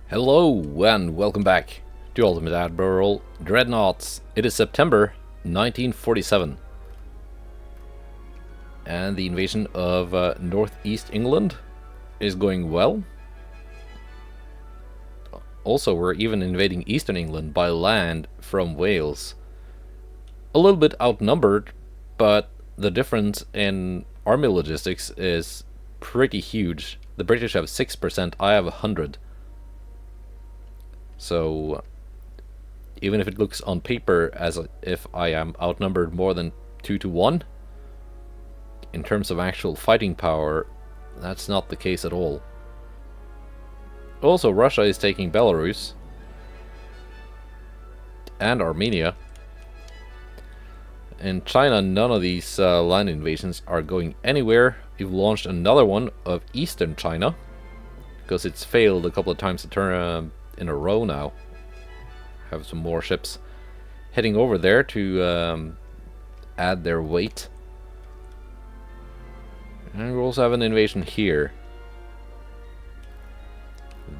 Hello and welcome back to Ultimate Admiral Dreadnoughts. It is September 1947 and the invasion of northeast England is going well. Also, we're even invading eastern England by land from Wales. A little bit outnumbered, but the difference in army logistics is pretty huge. The British have 6%, I have 100. So, even if it looks on paper as if I am outnumbered more than 2 to 1, in terms of actual fighting power, that's not the case at all. Also, Russia is taking Belarus and Armenia. In China, none of these land invasions are going anywhere. We've launched another one of eastern China, because it's failed a couple of times to turn in a row now. Have some more ships heading over there to add their weight. And we also have an invasion here.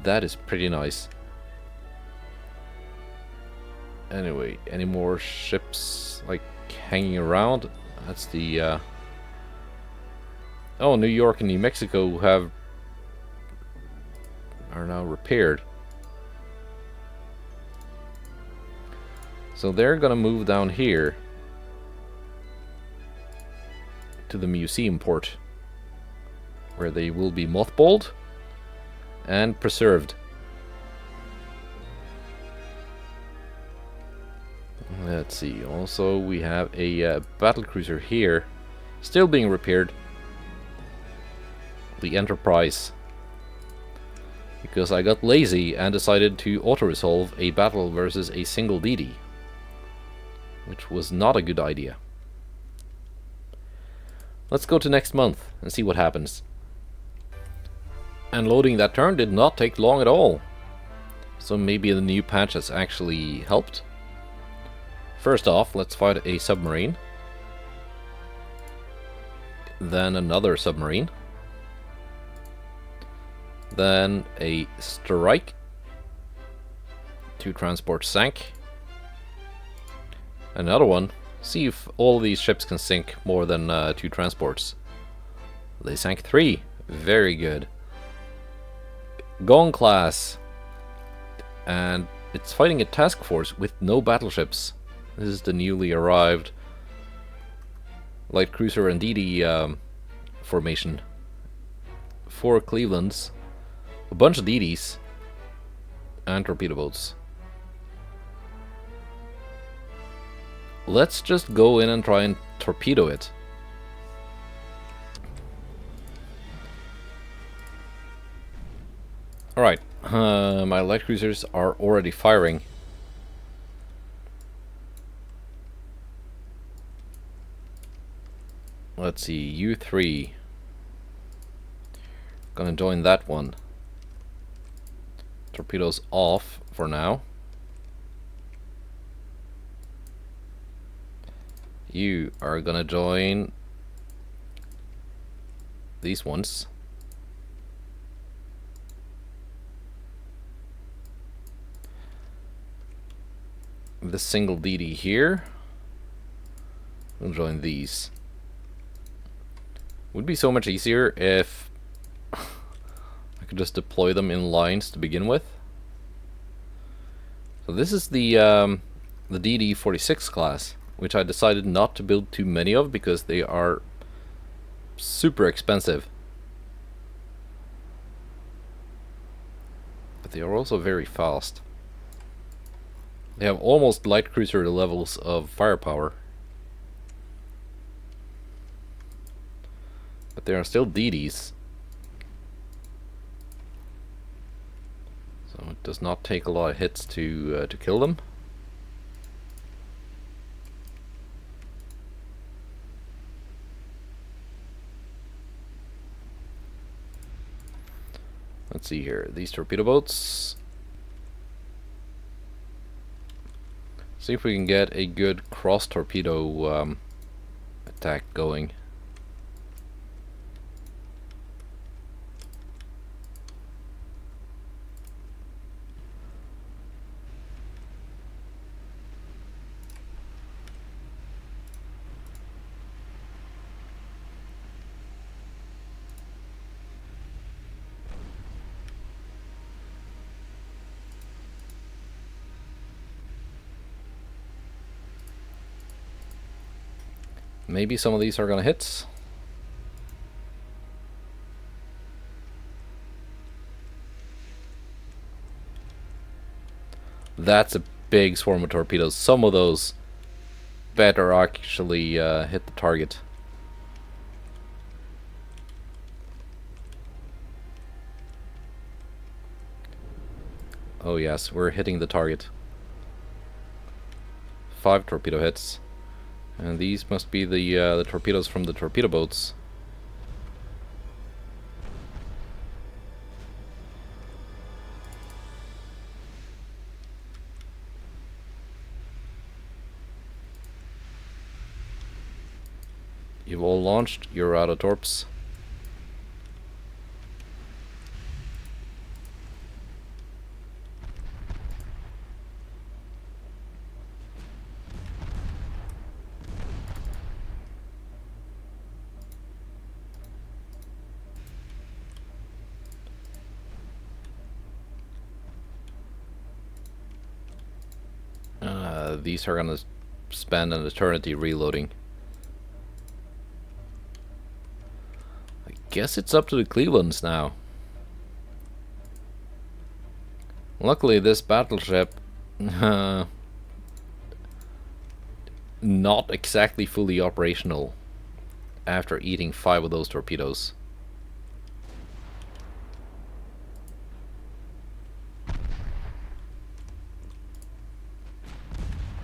That is pretty nice. Anyway, any more ships like hanging around? That's the oh, New York and New Mexico are now repaired. So they're gonna move down here to the museum port, where they will be mothballed and preserved. Let's see, also we have a battlecruiser here, still being repaired. The Enterprise. Because I got lazy and decided to auto-resolve a battle versus a single DD. Which was not a good idea. Let's go to next month and see what happens. And loading that turn did not take long at all. So maybe the new patch has actually helped. First off, let's fight a submarine. Then another submarine. Then a strike. 2 transports sank. Another one. See if all these ships can sink more than 2 transports. They sank 3. Very good. Gong class. And it's fighting a task force with no battleships. This is the newly arrived light cruiser and DD formation. 4 Clevelands. A bunch of DDs. And torpedo boats. Let's just go in and try and torpedo it. Alright, my light cruisers are already firing. Let's see, U3. Gonna join that one. Torpedoes off for now. You are gonna join these ones. The single DD here. We'll join these. Would be so much easier if I could just deploy them in lines to begin with. So this is the DD-46 class, which I decided not to build too many of because they are super expensive. But they are also very fast. They have almost light cruiser levels of firepower. But they are still DDs. So it does not take a lot of hits to kill them. Let's see here, these torpedo boats. See if we can get a good cross torpedo attack going. Maybe some of these are gonna hit. That's a big swarm of torpedoes. Some of those better actually hit the target. Oh yes, we're hitting the target. 5 torpedo hits. And these must be the torpedoes from the torpedo boats. You've all launched, you're out of torps. These are gonna spend an eternity reloading. I guess it's up to the Clevelands now. Luckily, this battleship not exactly fully operational after eating 5 of those torpedoes.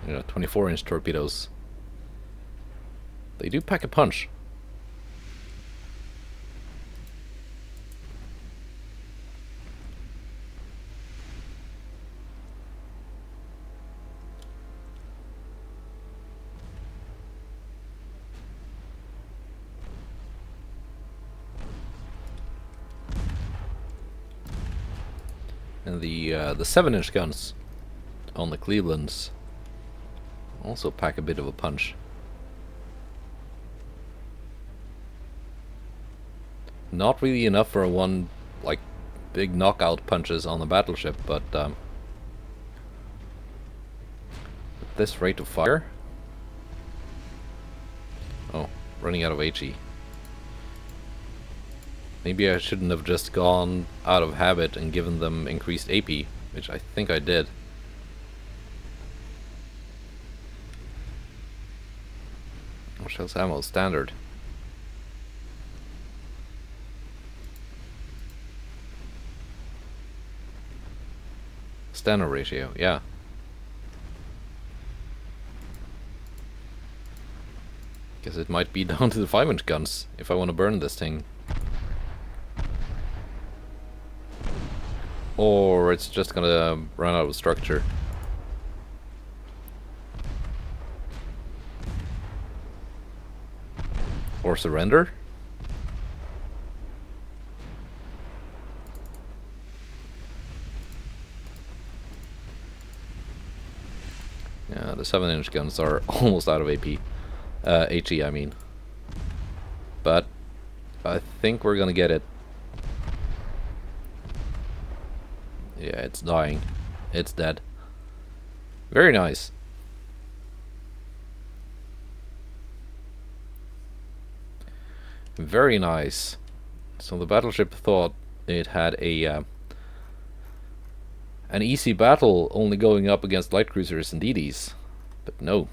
Yeah, 24-inch torpedoes. They do pack a punch. And the 7-inch guns on the Clevelands also pack a bit of a punch. Not really enough for one, like, big knockout punches on the battleship, but at this rate of fire... Oh, running out of HE. Maybe I shouldn't have just gone out of habit and given them increased AP, which I think I did. Shells ammo standard. Standard ratio, yeah. Guess it might be down to the 5-inch guns if I want to burn this thing. Or it's just gonna run out of structure. Or surrender? Yeah, the 7-inch guns are almost out of AP. HE, I mean. But I think we're gonna get it. Yeah, it's dying. It's dead. Very nice. Very nice. So the battleship thought it had a an easy battle only going up against light cruisers and DDs, but no.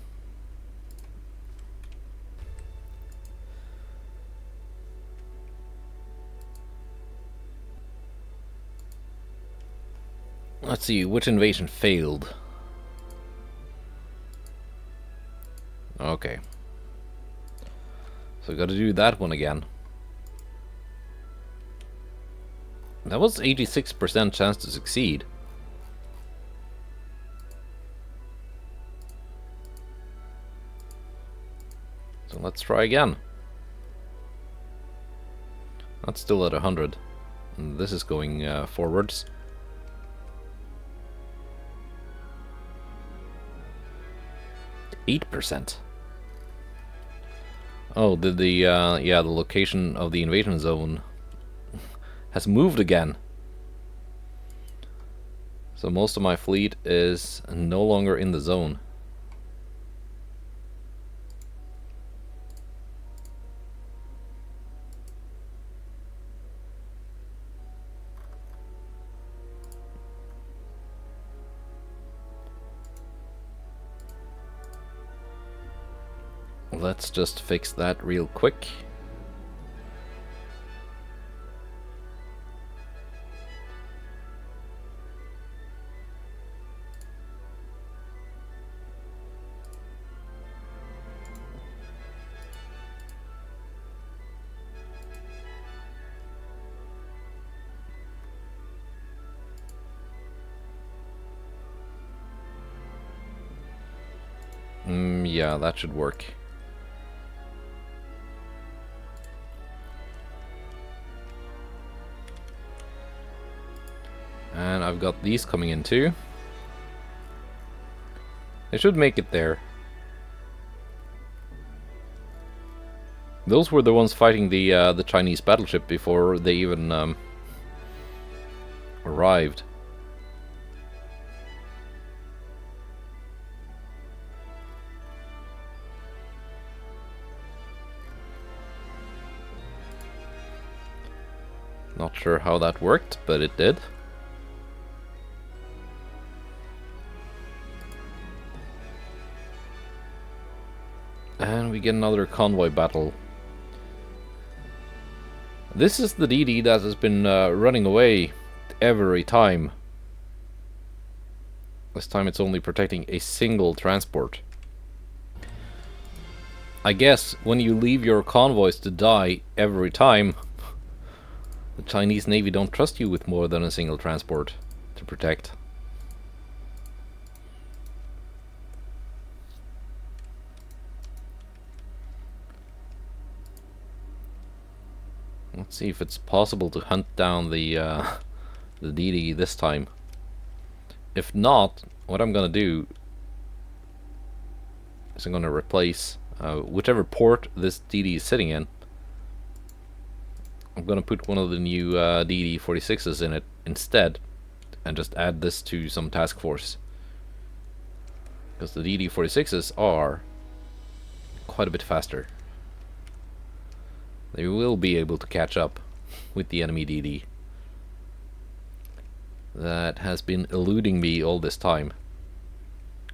Let's see, which invasion failed? Okay. So gotta do that one again. That was 86% chance to succeed. So let's try again. That's still at 100. And this is going forwards. %. Oh, did the yeah, the location of the invasion zone has moved again. So most of my fleet is no longer in the zone. let's just fix that real quick. Yeah, that should work. And I've got these coming in too. They should make it there. Those were the ones fighting the Chinese battleship before they even arrived. Not sure how that worked, but it did. And we get another convoy battle. This is the DD that has been running away every time. This time it's only protecting a single transport. I guess when you leave your convoys to die every time, the Chinese Navy don't trust you with more than a single transport to protect. Let's see if it's possible to hunt down the DD this time. If not, what I'm gonna do is I'm gonna replace whichever port this DD is sitting in. I'm gonna put one of the new DD-46s in it instead, and just add this to some task force. Because the DD-46s are quite a bit faster. They will be able to catch up with the enemy DD. That has been eluding me all this time.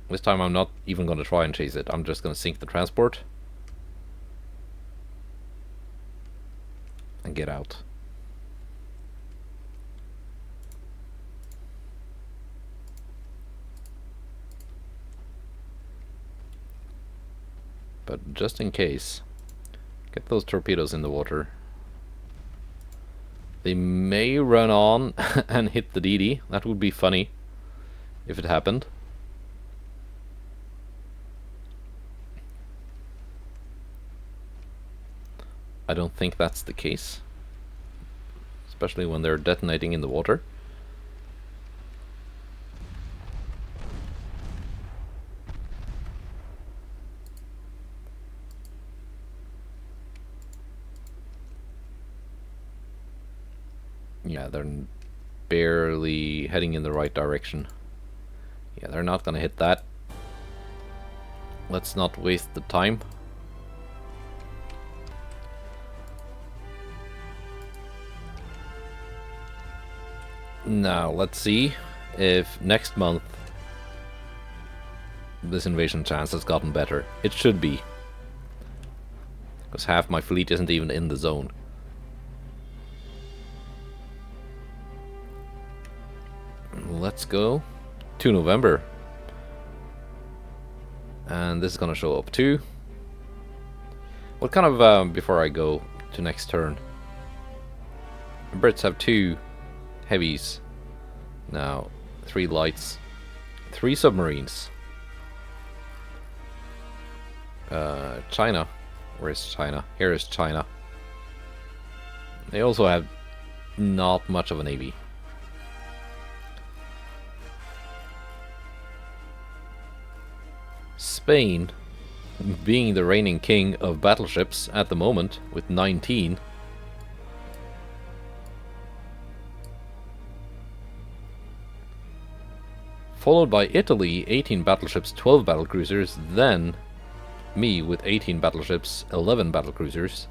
This time I'm not even going to try and chase it. I'm just going to sink the transport and get out. But just in case, get those torpedoes in the water. They may run on and hit the DD. That would be funny if it happened. I don't think that's the case, especially when they're detonating in the water. Yeah, they're barely heading in the right direction. Yeah, they're not gonna hit that. Let's not waste the time. Now, let's see if next month this invasion chance has gotten better. It should be, because half my fleet isn't even in the zone. Let's go to November. And this is gonna show up too. What kind of, before I go to next turn, the Brits have 2 heavies now, 3 lights, 3 submarines. China, where's China? Here is China. They also have not much of a navy. Spain, being the reigning king of battleships at the moment with 19. Followed by Italy, 18 battleships, 12 battlecruisers, then me with 18 battleships, 11 battlecruisers.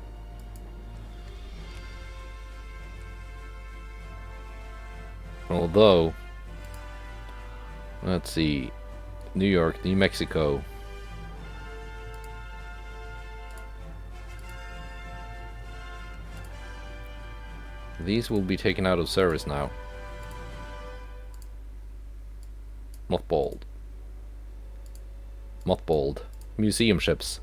Although, let's see, New York, New Mexico, These will be taken out of service now. Mothballed. Mothballed. Museum ships.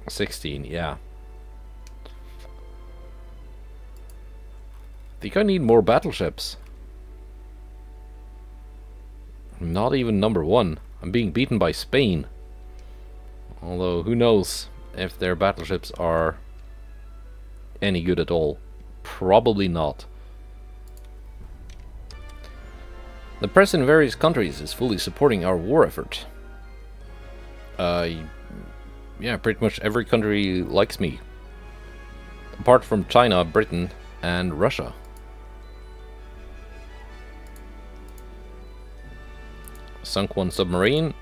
$16, yeah. I think I need more battleships. I'm not even #1. I'm being beaten by Spain. Although, who knows if their battleships are any good at all. Probably not. The press in various countries is fully supporting our war effort. Yeah, pretty much every country likes me. Apart from China, Britain, and Russia. Sunk one submarine.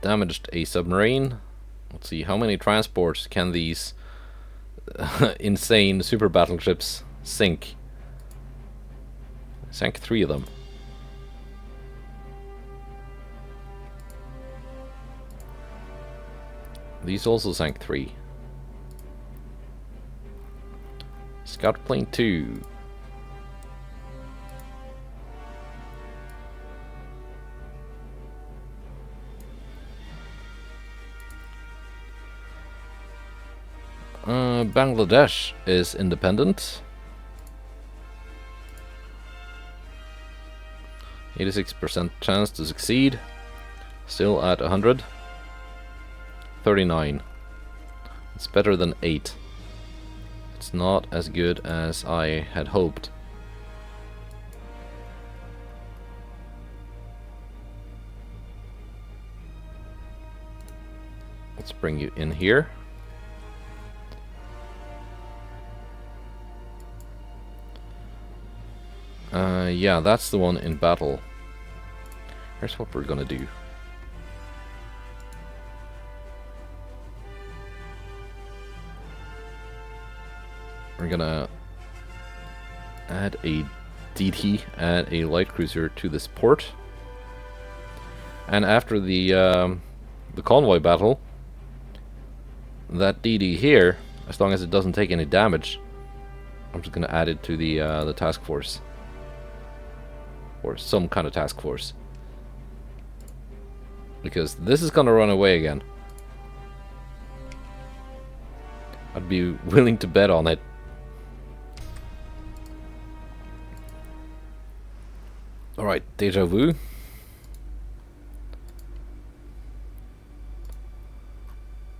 Damaged a submarine. Let's see, how many transports can these insane super battleships sink? Sank 3 of them. These also sank 3. Scout plane 2. Bangladesh is independent. 86% chance to succeed. Still at 100. 39. It's better than 8. It's not as good as I had hoped. Let's bring you in here. Yeah, that's the one in battle. Here's what we're gonna do. We're gonna add a DT and a light cruiser to this port. And after the convoy battle, that DD here, as long as it doesn't take any damage, I'm just gonna add it to the task force. Or some kind of task force. Because this is gonna run away again. I'd be willing to bet on it. Alright, deja vu.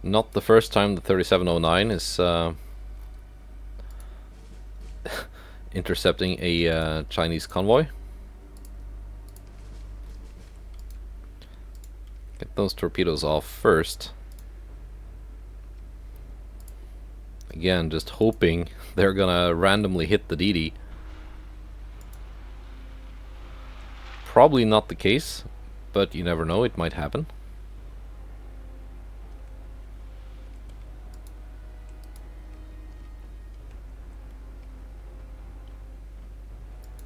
Not the first time the 3709 is intercepting a Chinese convoy. Get those torpedoes off first. Again, just hoping they're gonna randomly hit the DD. Probably not the case, but you never know, it might happen.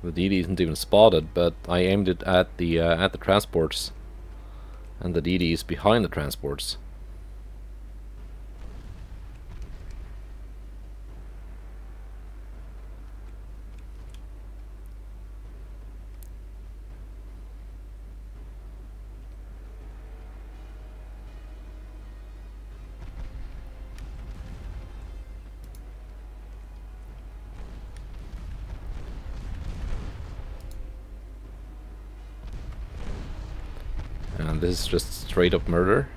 The DD isn't even spotted, but I aimed it at the transports. And the DD is behind the transports. And this is just straight up murder.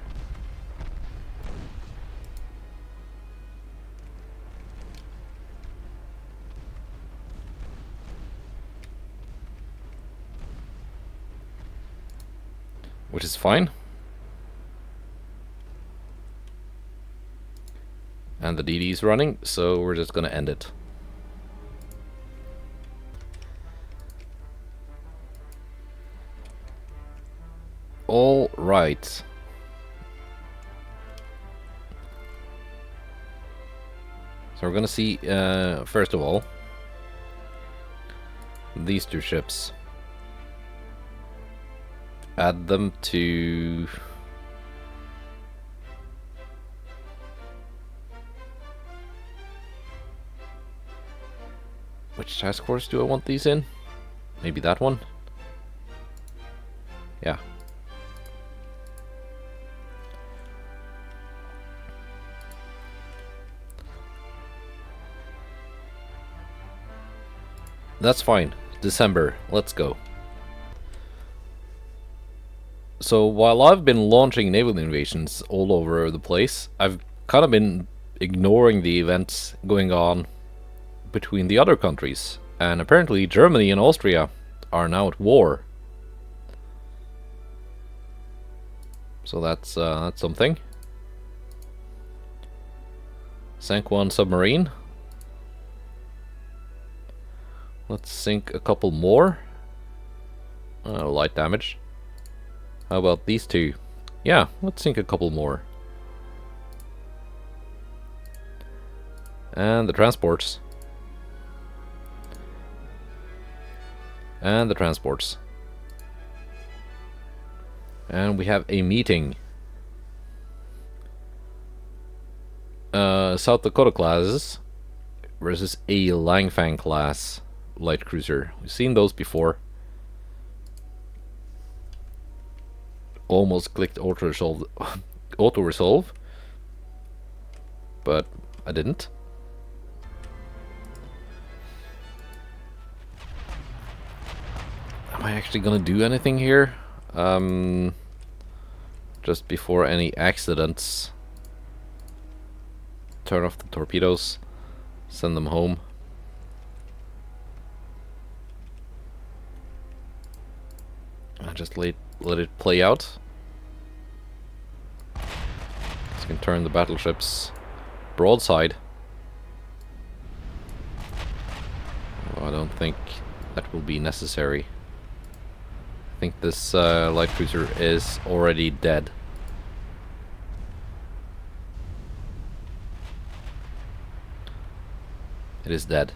Which is fine. And the DD is running, so we're just gonna end it. All right. So we're gonna see, first of all, these 2 ships. Add them to Which task force do I want these in? Maybe that one? Yeah. That's fine. December. Let's go. So while I've been launching naval invasions all over the place, I've kind of been ignoring the events going on between the other countries. And apparently Germany and Austria are now at war. So that's something. Sank one submarine. Let's sink a couple more. Light damage. How about these two? Yeah, let's sink a couple more. And the transports. And the transports. And we have a meeting. South Dakota classes versus a Langfang class light cruiser. We've seen those before. Almost clicked auto resolve, but I didn't. Am I actually gonna do anything here? Just before any accidents. Turn off the torpedoes. Send them home. And just let it play out. So can turn the battleships broadside. Oh, I don't think that will be necessary. I think this light cruiser is already dead. It is dead.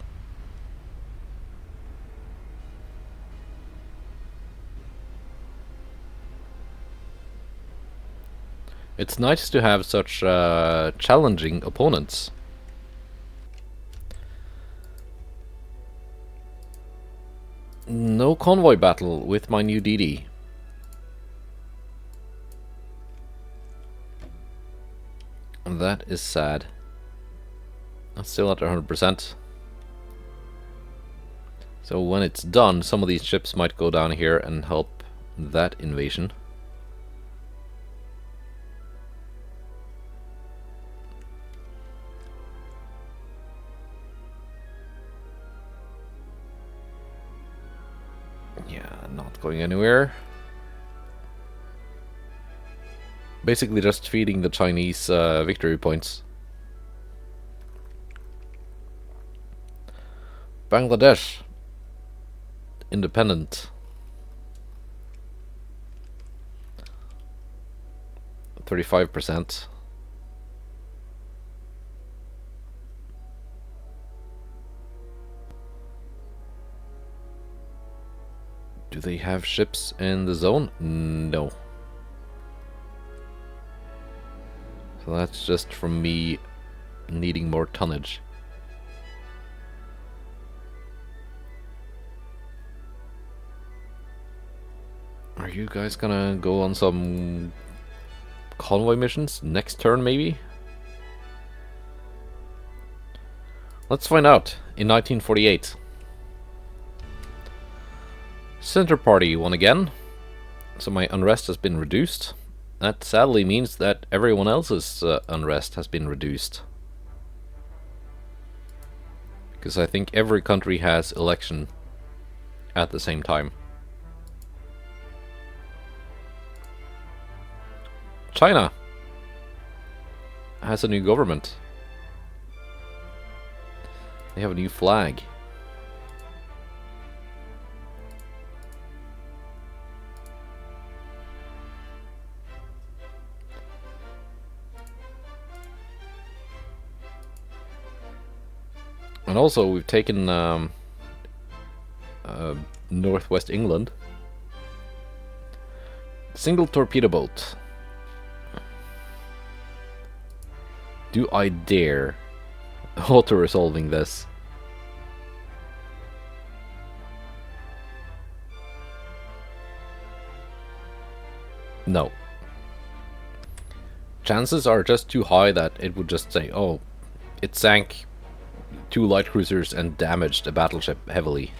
It's nice to have such challenging opponents. No convoy battle with my new DD. That is sad. I'm still at 100%. So when it's done, some of these ships might go down here and help that invasion. Yeah, not going anywhere. Basically just feeding the Chinese victory points. Bangladesh. Independent. 35%. Do they have ships in the zone? No. So that's just from me needing more tonnage. Are you guys gonna go on some convoy missions next turn, maybe? Let's find out. In 1948. Center Party won again. So my unrest has been reduced. That sadly means that everyone else's unrest has been reduced. Because I think every country has election at the same time. China has a new government. They have a new flag. And also we've taken Northwest England. Single torpedo boat. Do I dare auto-resolving this? No. Chances are just too high that it would just say, oh, it sank 2 light cruisers and damaged a battleship heavily.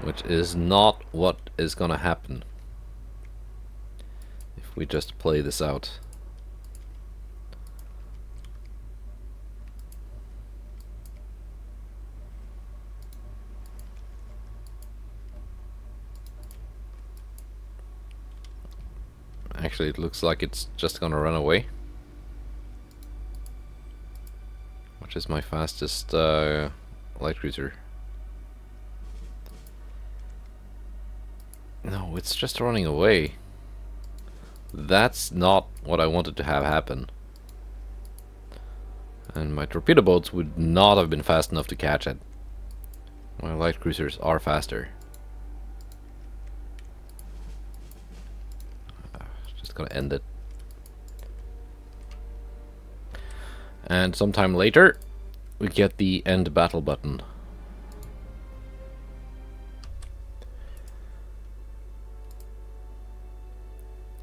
Which is not what is gonna happen if we just play this out. Actually, it looks like it's just gonna run away. Which is my fastest light cruiser. No, it's just running away. That's not what I wanted to have happen. And my torpedo boats would not have been fast enough to catch it. My light cruisers are faster. Just gonna end it. And sometime later, we get the end battle button.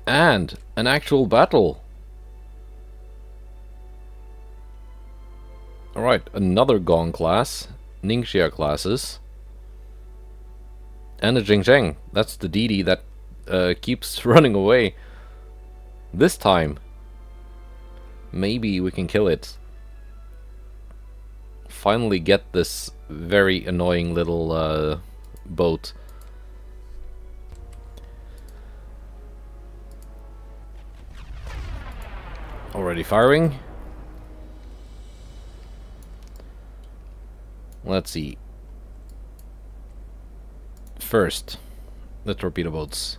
And an actual battle. Alright, another Gong class, Ningxia classes, and a Jingzheng. That's the DD that keeps running away. This time, maybe we can kill it. Finally get this very annoying little boat. Already firing. Let's see. First, the torpedo boats.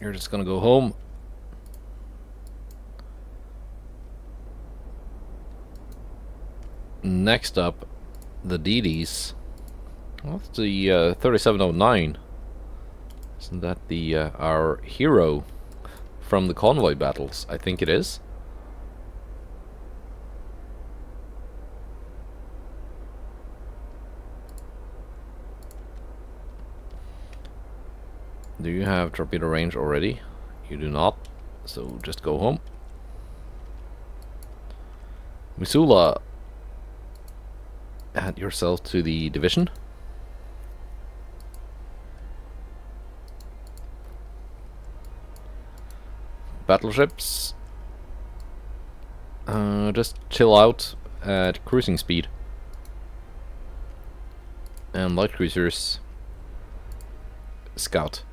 You're just gonna go home. Next up, the DDs. What's the 3709? Isn't that the our hero from the convoy battles? I think it is. Do you have torpedo range already? You do not, so just go home. Missoula, add yourself to the division. Battleships, just chill out at cruising speed. And light cruisers, scout.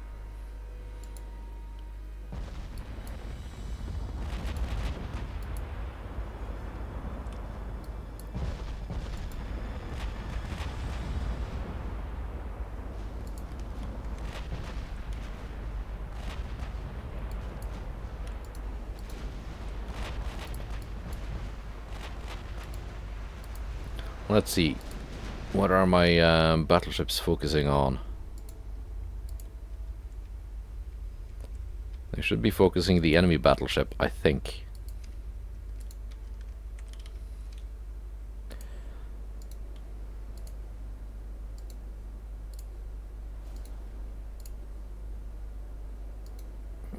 Let's see. What are my battleships focusing on? They should be focusing the enemy battleship, I think.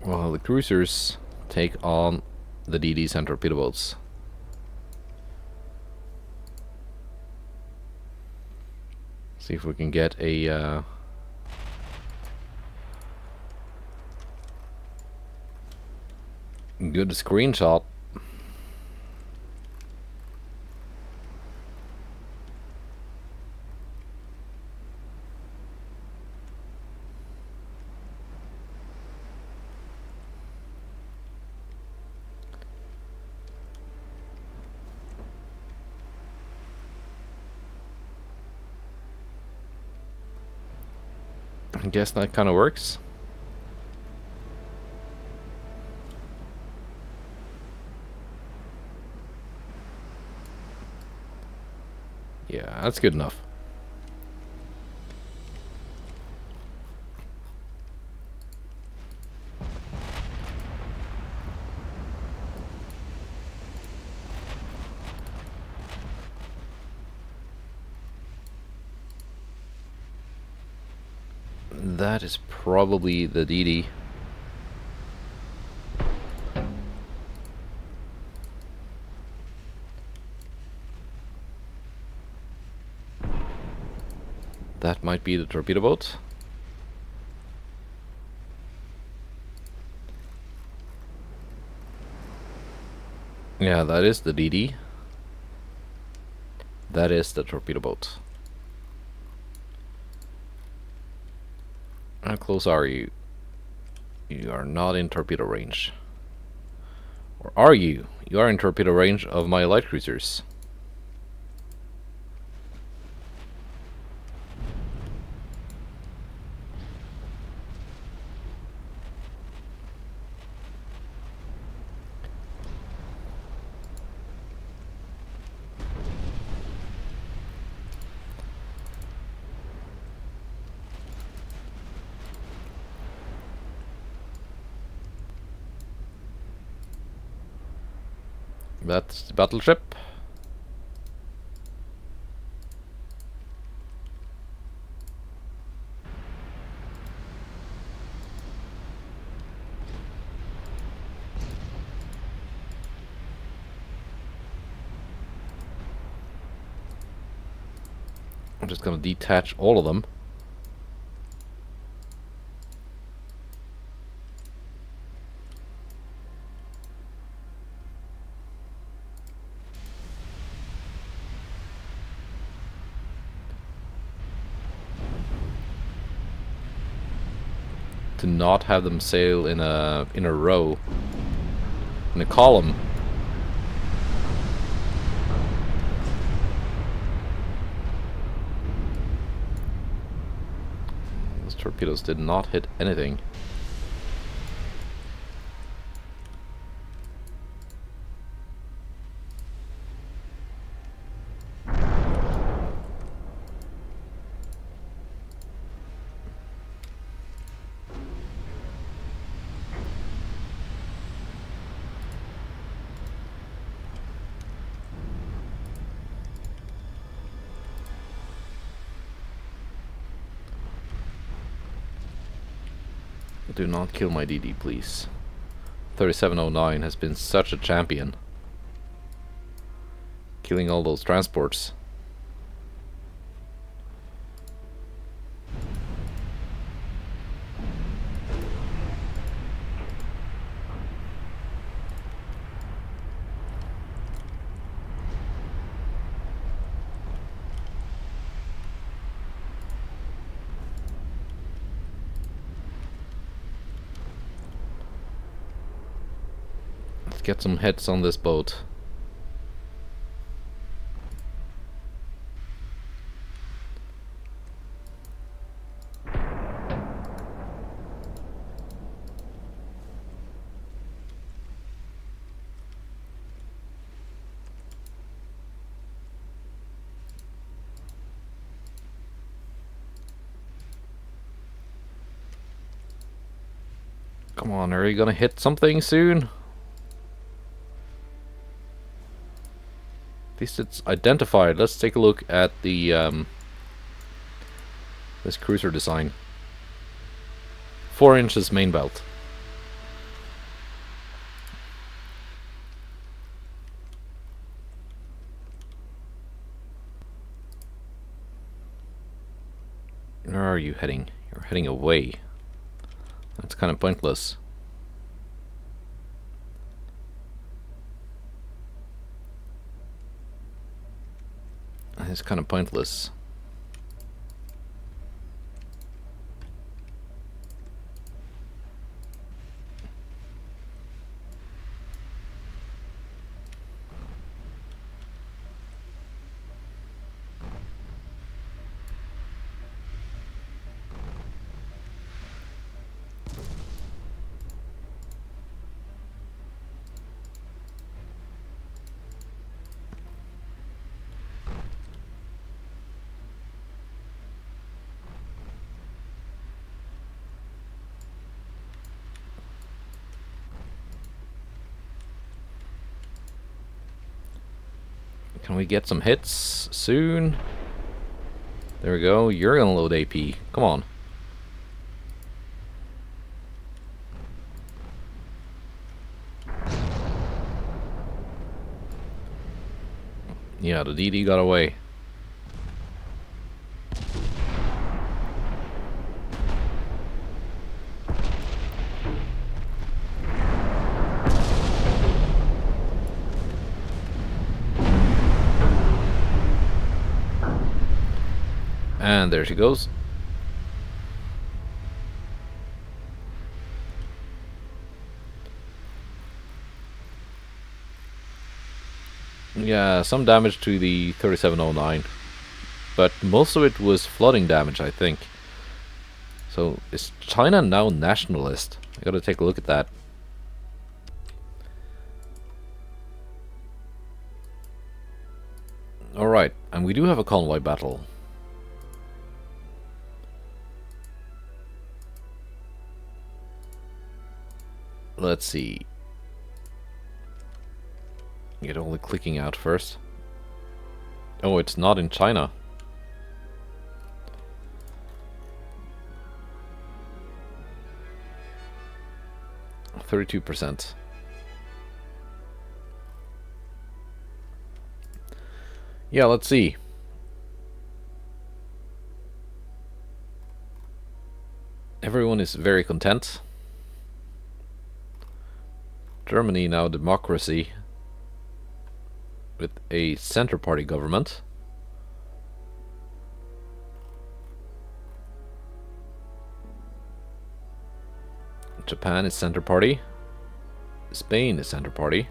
Well, the cruisers take on the DDs and torpedo boats. See if we can get a good screenshot. I guess that kind of works. Yeah, that's good enough. That is probably the DD. That might be the torpedo boat. Yeah, that is the DD. That is the torpedo boat. How close are you? You are not in torpedo range. Or are you? You are in torpedo range of my light cruisers. That's the battleship. I'm just gonna detach all of them. To not have them sail in a row, in a column. Those torpedoes did not hit anything. Do not kill my DD, please. 3709 has been such a champion. Killing all those transports. Get some hits on this boat. Come on, are you gonna hit something soon? At least it's identified. Let's take a look at the this cruiser design. 4 inches main belt. Where are you heading? You're heading away. That's kind of pointless. It's kind of pointless. Can we get some hits soon? There we go. You're gonna load AP. Come on. Yeah, the DD got away. And there she goes. Yeah, some damage to the 3709. But most of it was flooding damage, I think. So, is China now nationalist? I gotta take a look at that. Alright, and we do have a convoy battle. Let's see. Get all the clicking out first. Oh, it's not in China. %. Yeah, let's see. Everyone is very content. Germany now democracy with a center party government. Japan is center party. Spain is center party.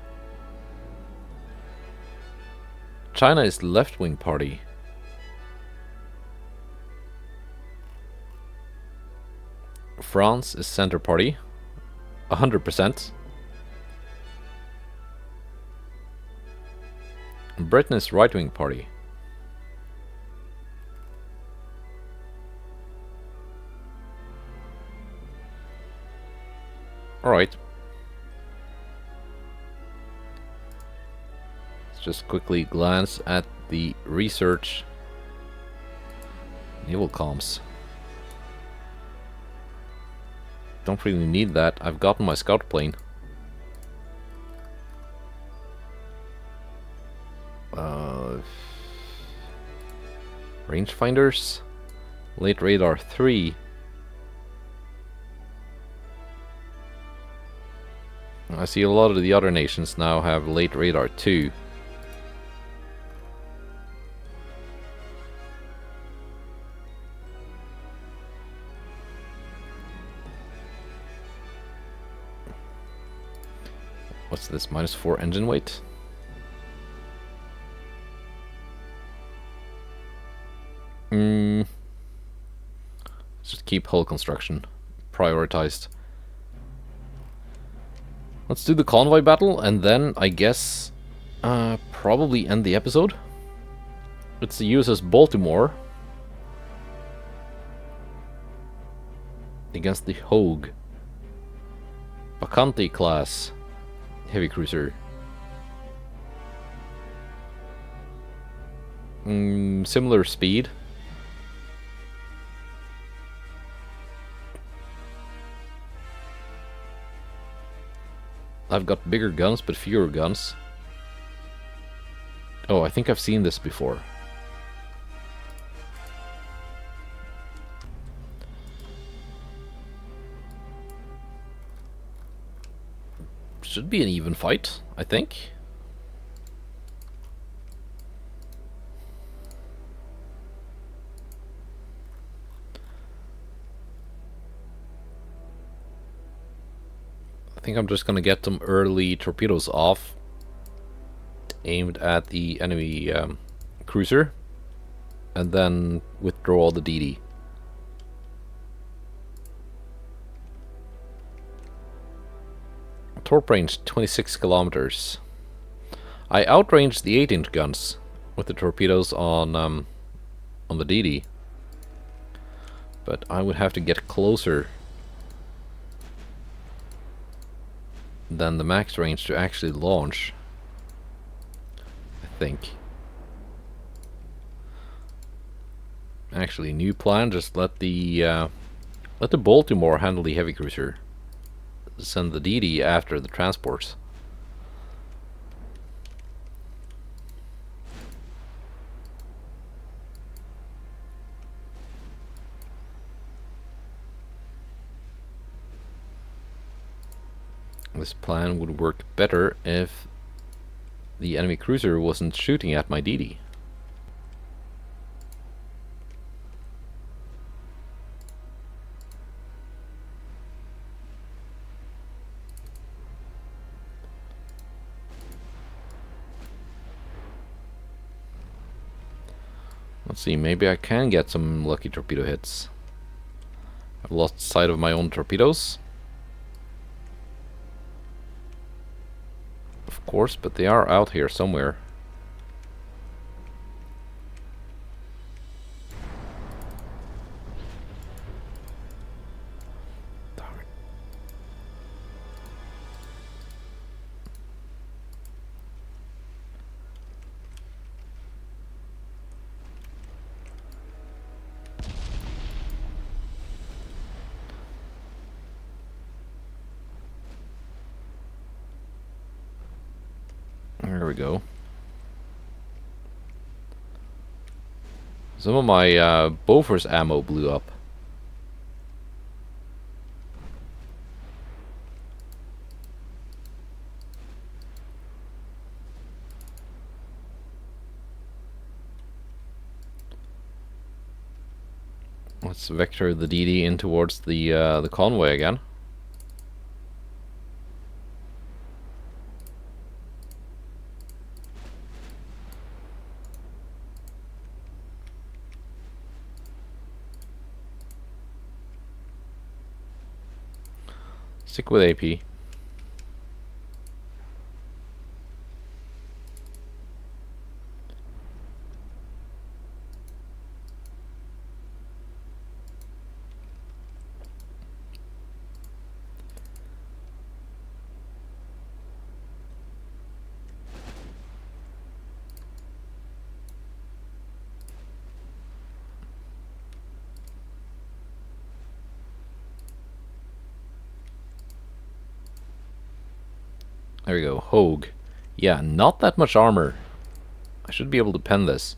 China is left-wing party. France is center party. 100%. Britain is right-wing party. Alright. Let's just quickly glance at the research. Naval comms. Don't really need that. I've gotten my scout plane. Rangefinders. Late radar 3. I see a lot of the other nations now have late radar 2. What's this? -4 engine weight? Let's just keep hull construction prioritized. Let's do the convoy battle and then I guess probably end the episode. It's the USS Baltimore against the Hogue Bacante class heavy cruiser. Similar speed. I've got bigger guns but fewer guns. Oh, I think I've seen this before. Should be an even fight, I think. I think I'm just gonna get some early torpedoes off, aimed at the enemy cruiser, and then withdraw the DD. Torp range 26 kilometers. I outranged the 8-inch guns with the torpedoes on the DD, but I would have to get closer than the max range to actually launch, I think. Actually, new plan, just let the Baltimore handle the heavy cruiser. Send the DD after the transports. This plan would work better if the enemy cruiser wasn't shooting at my DD. Let's see, maybe I can get some lucky torpedo hits. I've lost sight of my own torpedoes. Of course, but they are out here somewhere. There we go. Some of my Bofors ammo blew up. Let's vector the DD in towards the convoy again. Stick with AP. There we go, Hogue. Yeah, not that much armor. I should be able to pen this.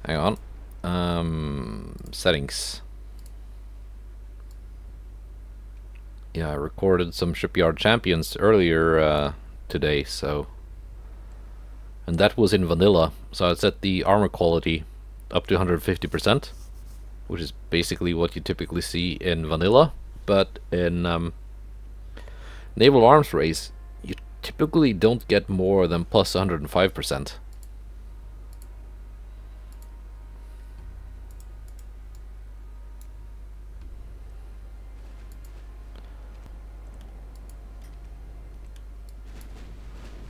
Hang on. Settings. Yeah, I recorded some Shipyard Champions earlier today, so... And that was in vanilla, so I set the armor quality up to 150%, which is basically what you typically see in vanilla, but in Naval Arms Race, you typically don't get more than plus 105%.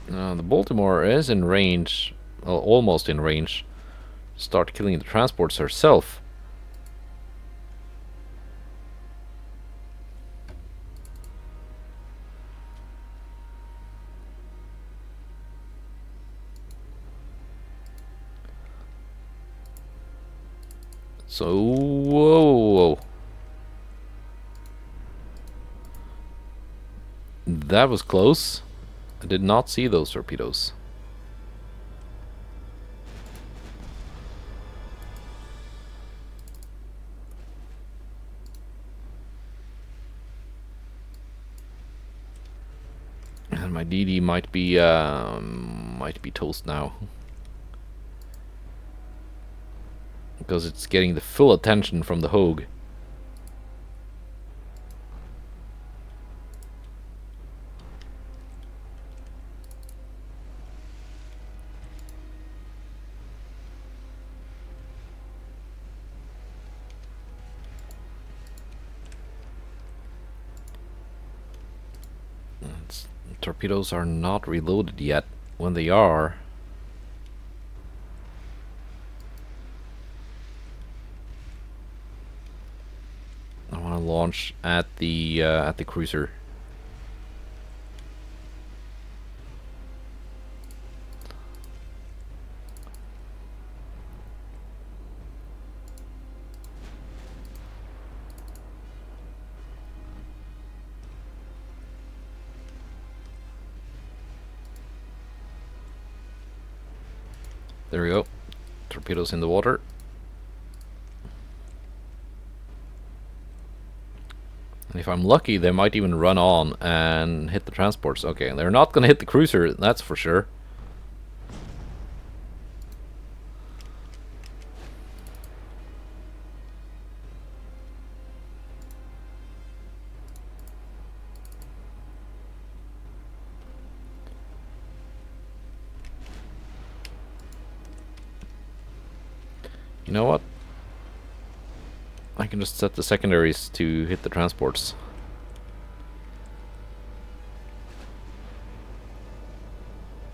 The Baltimore is in range, well, almost in range. Start killing the transports herself. So, whoa. That was close. I did not see those torpedoes. And my DD might be toast now. Because it's getting the full attention from the Hogue. Torpedoes are not reloaded yet. When they are, I want to launch at the cruiser. There we go. Torpedoes in the water. And if I'm lucky, they might even run on and hit the transports. Okay, they're not gonna hit the cruiser, that's for sure. You know what? I can just set the secondaries to hit the transports.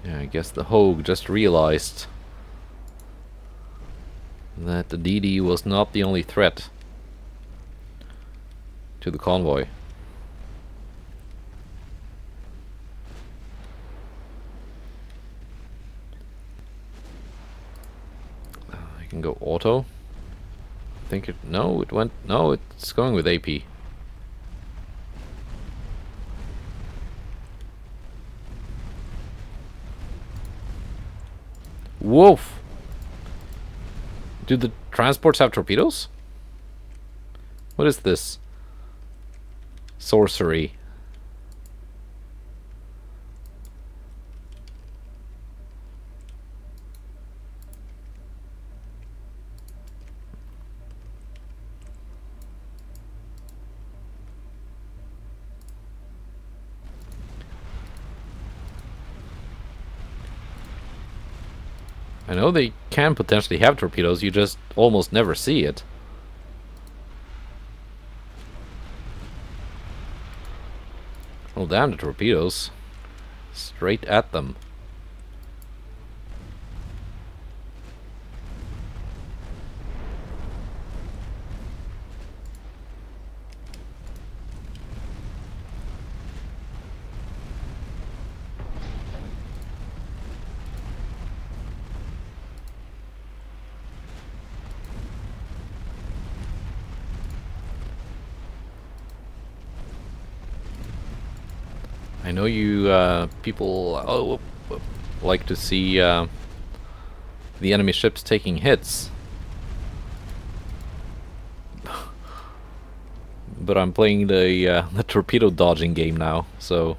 Yeah, I guess the Hogue just realized that the DD was not the only threat to the convoy. I can go auto. I think it... No, it went... No, it's going with AP. Woof! Do the transports have torpedoes? What is this? Sorcery. I know they can potentially have torpedoes, you just almost never see it. Oh damn the torpedoes. Straight at them. I know you people like to see the enemy ships taking hits. But I'm playing the torpedo dodging game now, so...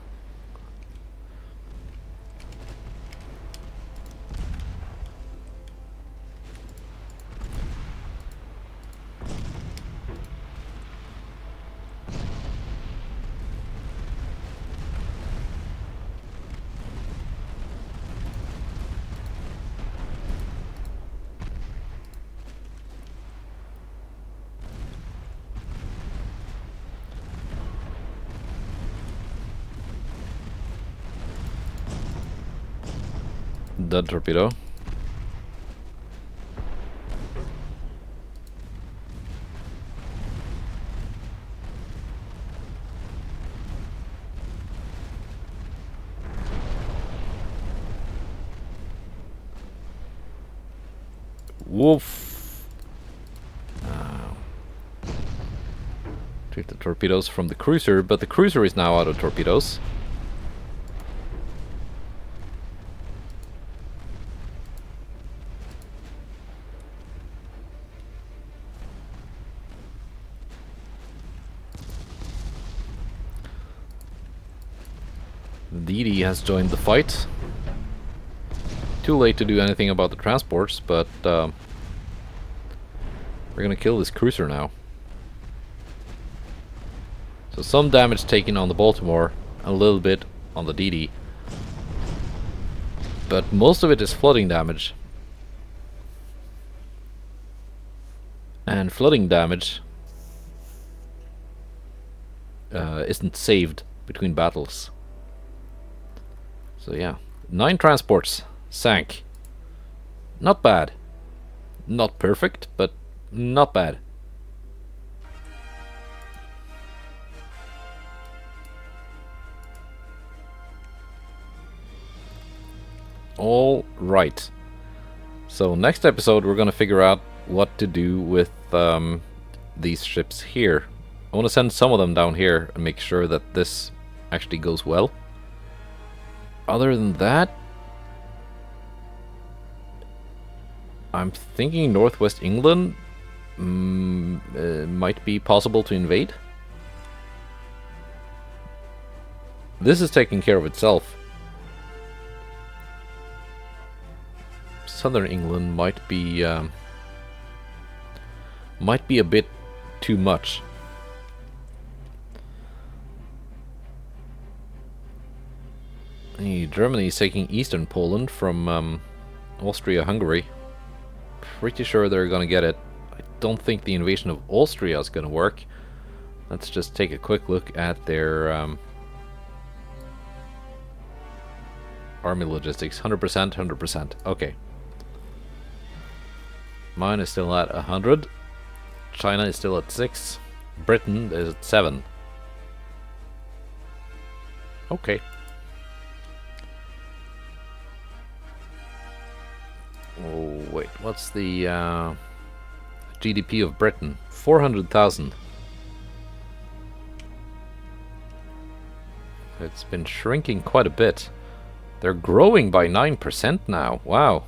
Dead torpedo. Woof. Took the torpedoes from the cruiser, but the cruiser is now out of torpedoes. DD has joined the fight. Too late to do anything about the transports, but we're gonna kill this cruiser now. So some damage taken on the Baltimore, a little bit on the DD. But most of it is flooding damage. And flooding damage isn't saved between battles. So yeah, 9 transports sank. Not bad. Not perfect, but not bad. All right. So next episode we're gonna figure out what to do with these ships here. I want to send some of them down here and make sure that this actually goes well. Other than that, I'm thinking Northwest England might be possible to invade. This is taking care of itself. Southern England might be a bit too much. Germany is taking eastern Poland from Austria-Hungary. Pretty sure they're gonna get it. I don't think the invasion of Austria is gonna work. Let's just take a quick look at their army logistics. 100%, 100%. Okay. Mine is still at 100. China is still at 6. Britain is at 7. Okay. Oh, wait. What's the GDP of Britain? 400,000. It's been shrinking quite a bit. They're growing by 9% now. Wow.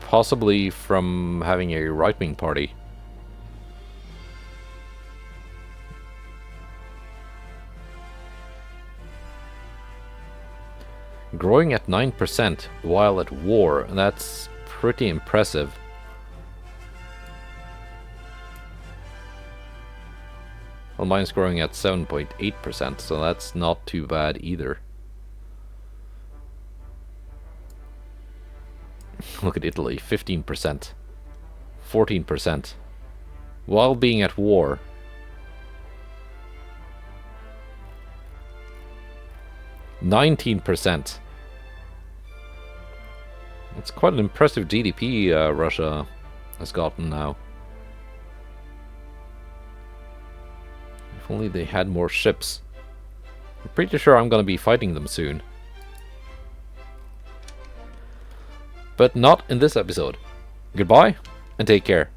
Possibly from having a right-wing party. Growing at 9% while at war. That's pretty impressive. Well, mine's growing at 7.8%, so that's not too bad either. Look at Italy, 15%, 14%, while being at war. %. It's quite an impressive GDP Russia has gotten now. If only they had more ships. I'm pretty sure I'm going to be fighting them soon. But not in this episode. Goodbye, and take care.